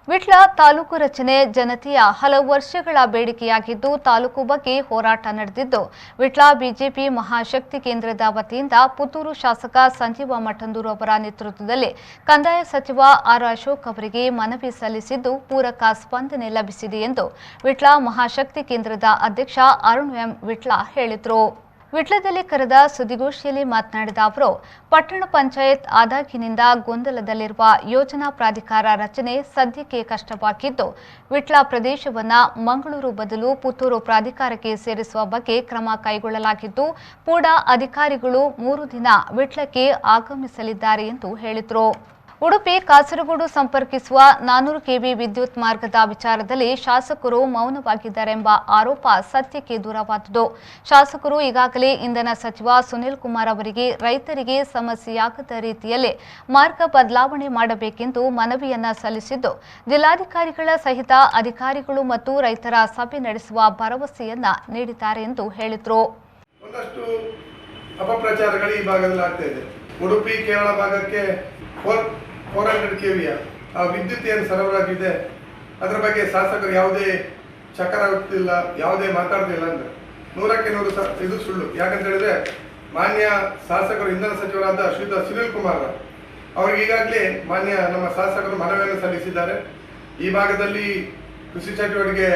ವಿಟ್ಲ ತಾಲೂಕು ರಚನೆ ಜನತೆಯ ಹಲವು ವರ್ಷಗಳ ಬೇಡಿಕೆಯಾಗಿದ್ದು ತಾಲೂಕು ಬಗ್ಗೆ ಹೋರಾಟ ನಡೆದಿದ್ದು ವಿಟ್ಲ ಬಿಜೆಪಿ ಮಹಾಶಕ್ತಿ ಕೇಂದ್ರದ ವತಿಯಿಂದ ಪುತ್ತೂರು ಶಾಸಕ ಸಂಜೀವ ಮಠಂದೂರು ಅವರ ನೇತೃತ್ವದಲ್ಲಿ ಕಂದಾಯ ಸಚಿವ ಆರ್ ಅಶೋಕ್ ಅವರಿಗೆ ಮನವಿ ಸಲ್ಲಿಸಿದ್ದು ಪೂರಕ ಸ್ಪಂದನೆ ಲಭಿಸಿದೆ ಎಂದು ವಿಟ್ಲ ಮಹಾಶಕ್ತಿ ಕೇಂದ್ರದ ಅಧ್ಯಕ್ಷ ಅರುಣ್ ಎಂ ವಿಟ್ಲ ಹೇಳಿದರು। ವಿಟ್ಲದಲ್ಲಿ ಕರೆದ ಸುದ್ದಿಗೋಷ್ಠಿಯಲ್ಲಿ ಮಾತನಾಡಿದ ಅವರು ಪಟ್ಟಣ ಪಂಚಾಯತ್ ಆದಾಗಿನಿಂದ ಗೊಂದಲದಲ್ಲಿರುವ ಯೋಜನಾ ಪ್ರಾಧಿಕಾರ ರಚನೆ ಸದ್ಯಕ್ಕೆ ಕಷ್ಟವಾಗಿದ್ದು ವಿಟ್ಲ ಪ್ರದೇಶವನ್ನು ಮಂಗಳೂರು ಬದಲು ಪುತ್ತೂರು ಪ್ರಾಧಿಕಾರಕ್ಕೆ ಸೇರಿಸುವ ಬಗ್ಗೆ ಕ್ರಮ ಕೈಗೊಳ್ಳಲಾಗಿದ್ದು ಪೂಡಾ ಅಧಿಕಾರಿಗಳು 3 ದಿನ ವಿಟ್ಲಕ್ಕೆ ಆಗಮಿಸಲಿದ್ದಾರೆ ಎಂದು ಹೇಳಿದರು। ಉಡುಪಿ ಕಾಸರಗೋಡು ಸಂಪರ್ಕಿಸುವ 400 ಕೆವಿ ವಿದ್ಯುತ್ ಮಾರ್ಗದ ವಿಚಾರದಲ್ಲಿ ಶಾಸಕರು ಮೌನವಾಗಿದ್ದಾರೆಂಬ ಆರೋಪ ಸತ್ಯಕ್ಕೆ ದೂರವಾದುದು। ಶಾಸಕರು ಈಗಾಗಲೇ ಇಂಧನ ಸಚಿವ ಸುನಿಲ್ ಕುಮಾರ್ ಅವರಿಗೆ ರೈತರಿಗೆ ಸಮಸ್ಯೆಯಾಗದ ರೀತಿಯಲ್ಲಿ ಮಾರ್ಗ ಬದಲಾವಣೆ ಮಾಡಬೇಕೆಂದು ಮನವಿಯನ್ನ ಸಲ್ಲಿಸಿದ್ದು ಜಿಲ್ಲಾಧಿಕಾರಿಗಳ ಸಹಿತ ಅಧಿಕಾರಿಗಳು ಮತ್ತು ರೈತರ ಸಭೆ ನಡೆಸುವ ಭರವಸೆಯನ್ನ ನೀಡಿದ್ದಾರೆ ಎಂದು ಹೇಳಿದರು। ಒಂದಷ್ಟು ಅಪಪ್ರಚಾರಗಳು ಈ ಭಾಗದಲ್ಲಿ ಆಗ್ತಾ ಇದೆ। ಉಡುಪಿ ಕೇರಳ ಭಾಗಕ್ಕೆ 400 ಕೆವಿಯ ವಿದ್ಯುತ್ ಏನು ಸರಬರಾಜಿದೆ ಅದರ ಬಗ್ಗೆ ಶಾಸಕರು ಯಾವುದೇ ಚಕರ ಹೊತ್ತಿಲ್ಲ, ಯಾವುದೇ ಮಾತಾಡ್ತಿಲ್ಲ ಅಂದ್ರೆ 100ಕ್ಕೆ 100 ಇದು ಸುಳ್ಳು। ಯಾಕಂತ ಹೇಳಿದ್ರೆ ಮಾನ್ಯ ಶಾಸಕರು ಇಂಧನ ಸಚಿವರಾದ ಶ್ರೀಯುತ ಸುನಿಲ್ ಕುಮಾರ್ ಅವರಿಗೆ ಈಗಾಗಲೇ ಮಾನ್ಯ ನಮ್ಮ ಶಾಸಕರು ಮನವಿಯನ್ನು ಸಲ್ಲಿಸಿದ್ದಾರೆ। ಈ ಭಾಗದಲ್ಲಿ ಕೃಷಿ ಚಟುವಟಿಕೆ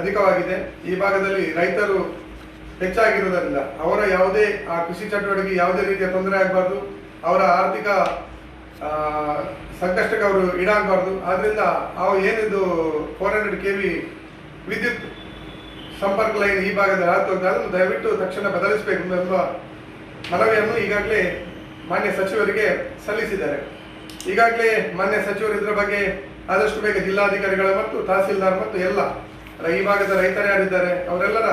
ಅಧಿಕವಾಗಿದೆ, ಈ ಭಾಗದಲ್ಲಿ ರೈತರು ಹೆಚ್ಚಾಗಿರುವುದರಿಂದ ಅವರ ಯಾವುದೇ ಆ ಕೃಷಿ ಚಟುವಟಿಕೆ ಯಾವುದೇ ರೀತಿಯ ತೊಂದರೆ ಆಗಬಾರ್ದು, ಅವರ ಆರ್ಥಿಕ ಸಂಕಷ್ಟಕ್ಕೆ ಅವರು ಈಡಾಗಬಾರ್ದು। ಆದ್ರಿಂದ ಏನಿದು 400 ಕೆವಿ ವಿದ್ಯುತ್ ಸಂಪರ್ಕ ಲೈನ್ ಈ ಭಾಗದಲ್ಲಿ ಅದನ್ನು ದಯವಿಟ್ಟು ತಕ್ಷಣ ಬದಲಿಸಬೇಕು ಎಂಬ ಮನವಿಯನ್ನು ಈಗಾಗಲೇ ಮಾನ್ಯ ಸಚಿವರಿಗೆ ಸಲ್ಲಿಸಿದ್ದಾರೆ। ಈಗಾಗಲೇ ಮಾನ್ಯ ಸಚಿವರು ಇದರ ಬಗ್ಗೆ ಆದಷ್ಟು ಬೇಗ ಜಿಲ್ಲಾಧಿಕಾರಿಗಳ ಮತ್ತು ತಹಸೀಲ್ದಾರ್ ಮತ್ತು ಎಲ್ಲ ಈ ಭಾಗದ ರೈತರು ಯಾರಿದ್ದಾರೆ ಅವರೆಲ್ಲರ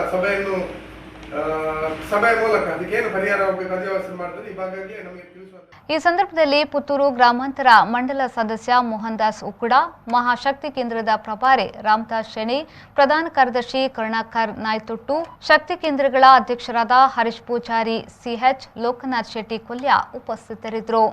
ಸಭೆಯ ಮೂಲಕ ಅದಕ್ಕೇನು ಪರಿಹಾರ ಆಗಬೇಕು ಅದೇ ಮಾಡ್ತಾರೆ ಈ ಭಾಗಕ್ಕೆ ನಮಗೆ ತಿಳಿಸುವಂತ। ಈ ಸಂದರ್ಭದಲ್ಲಿ ಪುತ್ತೂರು ಗ್ರಾಮಾಂತರ ಮಂಡಲ ಸದಸ್ಯ ಮೋಹನ್ ದಾಸ್ ಉಕ್ಕುಡ, ಮಹಾಶಕ್ತಿ ಕೇಂದ್ರದ ಪ್ರಭಾರಿ ರಾಮದಾಸ್ ಶೆಣಿ, ಪ್ರಧಾನ ಕಾರ್ಯದರ್ಶಿ ಕರುಣಾಕರ್ ನಾಯ್ತುಟ್ಟು, ಶಕ್ತಿ ಕೇಂದ್ರಗಳ ಅಧ್ಯಕ್ಷರಾದ ಹರೀಶ್ ಪೂಜಾರಿ, ಸಿಎಚ್ ಲೋಕನಾಥ್ ಶೆಟ್ಟಿ ಕೊಲ್ಯ ಉಪಸ್ಥಿತರಿದ್ದರು।